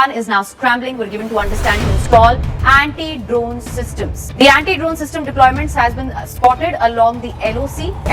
Pakistan is now scrambling. We're given to understand to install anti-drone systems. The anti-drone system deployments has been spotted along the LOC.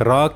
RA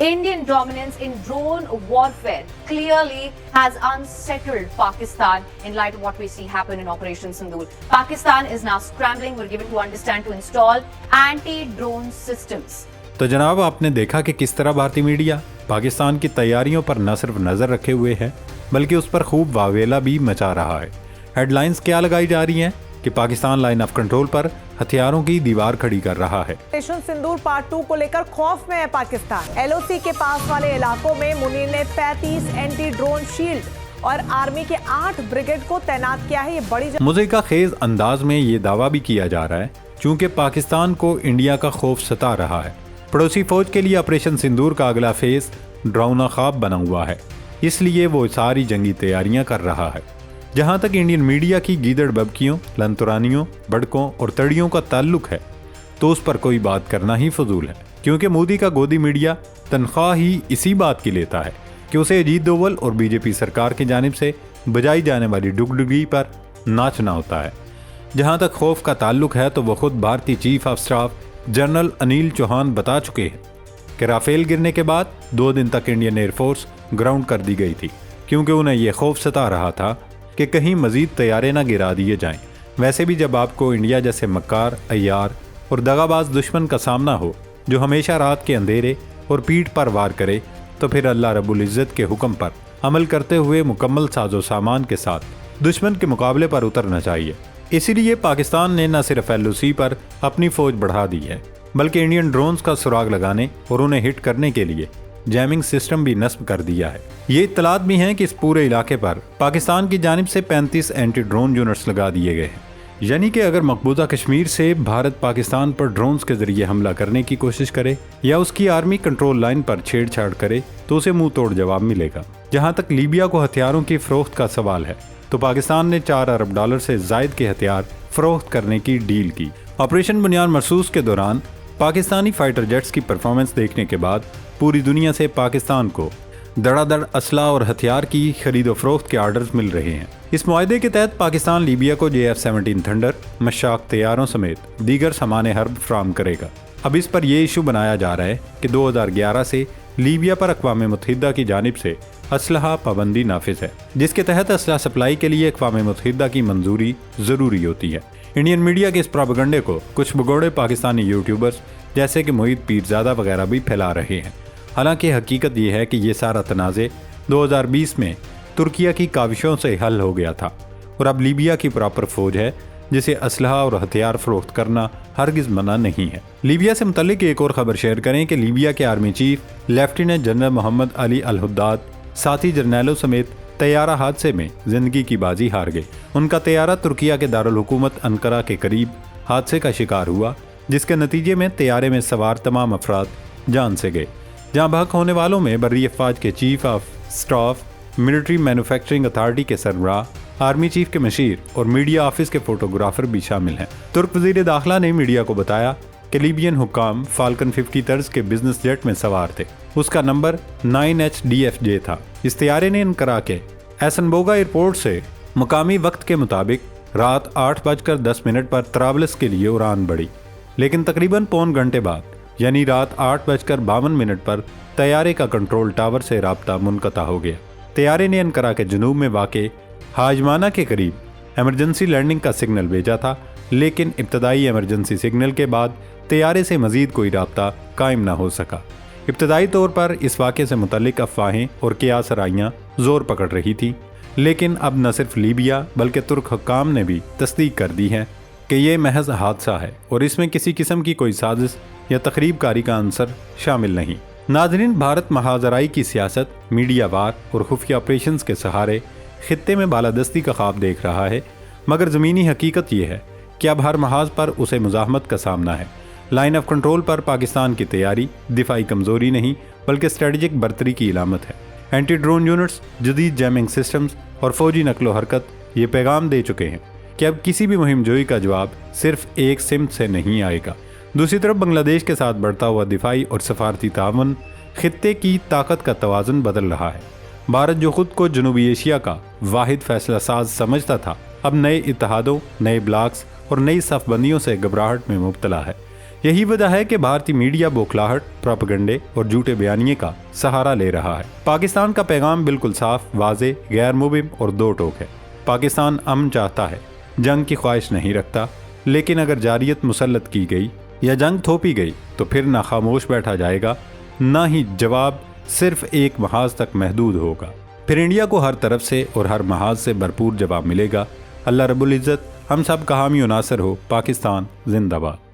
Indian dominance in drone warfare clearly has unsettled Pakistan in light of what we see happen in Operation Sindoor. Pakistan is now scrambling, we're given to understand, to install anti-drone systems. تو جناب آپ نے دیکھا کہ کس طرح بھارتی media Pakistan کی تیاریوں پر نہ صرف نظر رکھے ہوئے ہے بلکہ اس پر خوب واویلا بھی مچا رہا ہے۔ ہیڈ لائنز کیا لگائی جا رہی ہیں کہ پاکستان لائن آف کنٹرول پر ہتھیاروں کی دیوار کھڑی کر رہا ہے۔ آپریشن سندور پارٹ 2 کو لے کر خوف میں ہے پاکستان۔ ایل او سی کے پاس والے علاقوں میں منیر نے 35 اینٹی ڈرون شیلڈ اور آرمی کے 8 بریگیڈ کو تعینات کیا ہے۔ یہ بڑی مضحکہ خیز انداز میں یہ دعویٰ بھی کیا جا رہا ہے چونکہ پاکستان کو انڈیا کا خوف ستا رہا ہے۔ پڑوسی فوج کے لیے آپریشن سندور کا اگلا فیز ڈراؤنا خواب بنا ہوا ہے، اس لیے وہ ساری جنگی تیاریاں کر رہا ہے۔ جہاں تک انڈین میڈیا کی گیدڑ ببکیوں، لنترانیوں، بڑکوں اور تڑیوں کا تعلق ہے تو اس پر کوئی بات کرنا ہی فضول ہے، کیونکہ مودی کا گودی میڈیا تنخواہ ہی اسی بات کی لیتا ہے کہ اسے اجیت دوول اور بی جے پی سرکار کی جانب سے بجائی جانے والی ڈگڈگی پر ناچنا ہوتا ہے۔ جہاں تک خوف کا تعلق ہے تو وہ خود بھارتی chief of staff general Anil Chauhan بتا چکے ہیں کہ رافیل گرنے کے بعد 2 دن تک انڈین ایئر فورس گراؤنڈ کر دی گئی تھی، کیونکہ انہیں یہ خوف ستا رہا تھا کہ کہیں مزید طیارے نہ گرا دیے جائیں۔ ویسے بھی جب آپ کو انڈیا جیسے مکار، عیار اور دغاباز دشمن کا سامنا ہو جو ہمیشہ رات کے اندھیرے اور پیٹھ پر وار کرے تو پھر اللہ رب العزت کے حکم پر عمل کرتے ہوئے مکمل ساز و سامان کے ساتھ دشمن کے مقابلے پر اترنا چاہیے۔ اسی لیے پاکستان نے نہ صرف ایل او سی پر اپنی فوج بڑھا دی ہے بلکہ انڈین ڈرونز کا سراغ لگانے اور انہیں ہٹ کرنے کے لیے جیمنگ سسٹم بھی نصب کر دیا ہے۔ یہ اطلاعات بھی ہیں کہ اس پورے علاقے پر پاکستان کی جانب سے 35 اینٹی ڈرون یونٹس لگا دیے گئے ہیں، یعنی کہ اگر مقبوضہ کشمیر سے بھارت پاکستان پر ڈرونز کے ذریعے حملہ کرنے کی کوشش کرے یا اس کی آرمی کنٹرول لائن پر چھیڑ چھاڑ کرے تو اسے منہ توڑ جواب ملے گا۔ جہاں تک لیبیا کو ہتھیاروں کی فروخت کا سوال ہے تو پاکستان نے $4 ارب سے زائد کے ہتھیار فروخت کرنے کی ڈیل کی۔ آپریشن بنیاد مرصوص کے دوران پاکستانی فائٹر جیٹس کی پرفارمنس دیکھنے کے بعد پوری دنیا سے پاکستان کو دڑا دڑ اسلحہ اور ہتھیار کی خرید و فروخت کے آرڈرز مل رہے ہیں۔ اس معاہدے کے تحت پاکستان لیبیا کو JF-17 تھنڈر، مشاق طیاروں سمیت دیگر سامان حرب فراہم کرے گا۔ اب اس پر یہ ایشو بنایا جا رہا ہے کہ 2011 سے لیبیا پر اقوام متحدہ کی جانب سے اسلحہ پابندی نافذ ہے، جس کے تحت اسلحہ سپلائی کے لیے اقوام متحدہ کی منظوری ضروری ہوتی ہے۔ انڈین میڈیا کے اس پروپیگنڈے کو کچھ بگوڑے پاکستانی یوٹیوبرز جیسے کہ موہید پیرزادہ وغیرہ بھی پھیلا رہے ہیں، حالانکہ حقیقت یہ ہے کہ یہ سارا تنازع 2020 میں ترکیہ کی کاوشوں سے حل ہو گیا تھا اور اب لیبیا کی پراپر فوج ہے جسے اسلحہ اور ہتھیار فروخت کرنا ہرگز منع نہیں ہے۔ لیبیا سے متعلق ایک اور خبر شیئر کریں کہ لیبیا کے آرمی چیف لیفٹیننٹ جنرل محمد علی الحداد ساتھی جرنیلوں سمیت طیارہ حادثے میں زندگی کی بازی ہار گئے۔ ان کا طیارہ ترکیہ کے دارالحکومت انقرہ کے قریب حادثے کا شکار ہوا، جس کے نتیجے میں طیارے میں سوار تمام افراد جان سے گئے۔ جہاں بحق ہونے والوں میں بری افواج کے chief of staff, military manufacturing authority کے سربراہ، آرمی چیف کے مشیر اور میڈیا آفس کے فوٹوگرافر بھی شامل ہیں۔ ترک وزیر داخلہ نے میڈیا کو بتایا کہ لیبین حکام فالکن 50 طرز کے بزنس جیٹ میں سوار تھے، اس کا نمبر 9HDFJ تھا۔ اس طیارے نے انقرہ کے ایسنبوگا ایئرپورٹ سے مقامی وقت کے مطابق رات 8:10 پر طرابلس کے لیے اڑان بڑھی، لیکن تقریباً پون گھنٹے بعد یعنی رات 8:52 پر طیارے کا کنٹرول ٹاور سے رابطہ منقطع ہو گیا۔ طیارے نے انقرہ کے جنوب میں واقع حاجمانہ کے قریب ایمرجنسی لینڈنگ کا سگنل بھیجا تھا، لیکن ابتدائی ایمرجنسی سگنل کے بعد طیارے سے مزید کوئی رابطہ قائم نہ ہو سکا۔ ابتدائی طور پر اس واقعے سے متعلق افواہیں اور قیاس آرائیاں زور پکڑ رہی تھی، لیکن اب نہ صرف لیبیا بلکہ ترک حکام نے بھی تصدیق کر دی ہے کہ یہ محض حادثہ ہے اور اس میں کسی قسم کی کوئی سازش یا تخریب کاری کا عنصر شامل نہیں۔ ناظرین، بھارت محاذرائی کی سیاست، میڈیا وار اور خفیہ آپریشنز کے سہارے خطے میں بالادستی کا خواب دیکھ رہا ہے، مگر زمینی حقیقت یہ ہے کہ اب ہر محاذ پر اسے مزاحمت کا سامنا ہے۔ لائن آف کنٹرول پر پاکستان کی تیاری دفاعی کمزوری نہیں بلکہ اسٹریٹجک برتری کی علامت ہے۔ اینٹی ڈرون یونٹس، جدید جیمنگ سسٹمز اور فوجی نقل و حرکت یہ پیغام دے چکے ہیں کہ اب کسی بھی مہم جوئی کا جواب صرف ایک سمت سے نہیں آئے گا۔ دوسری طرف بنگلہ دیش کے ساتھ بڑھتا ہوا دفاعی اور سفارتی تعاون خطے کی طاقت کا توازن بدل رہا ہے۔ بھارت جو خود کو جنوبی ایشیا کا واحد فیصلہ ساز سمجھتا تھا، اب نئے اتحادوں، نئے بلاکس اور نئی صف بندیوں سے گھبراہٹ میں مبتلا ہے۔ یہی وجہ ہے کہ بھارتی میڈیا بوکھلاہٹ، پروپیگنڈے اور جھوٹے بیانیے کا سہارا لے رہا ہے۔ پاکستان کا پیغام بالکل صاف، واضح، غیر مبہم اور دو ٹوک ہے۔ پاکستان امن چاہتا ہے، جنگ کی خواہش نہیں رکھتا، لیکن اگر جارحیت مسلط کی گئی یا جنگ تھوپی گئی تو پھر نہ خاموش بیٹھا جائے گا، نہ ہی جواب صرف ایک محاذ تک محدود ہوگا۔ پھر انڈیا کو ہر طرف سے اور ہر محاذ سے بھرپور جواب ملے گا۔ اللہ رب العزت ہم سب کا حامی و ناصر ہو۔ پاکستان زندہ باد۔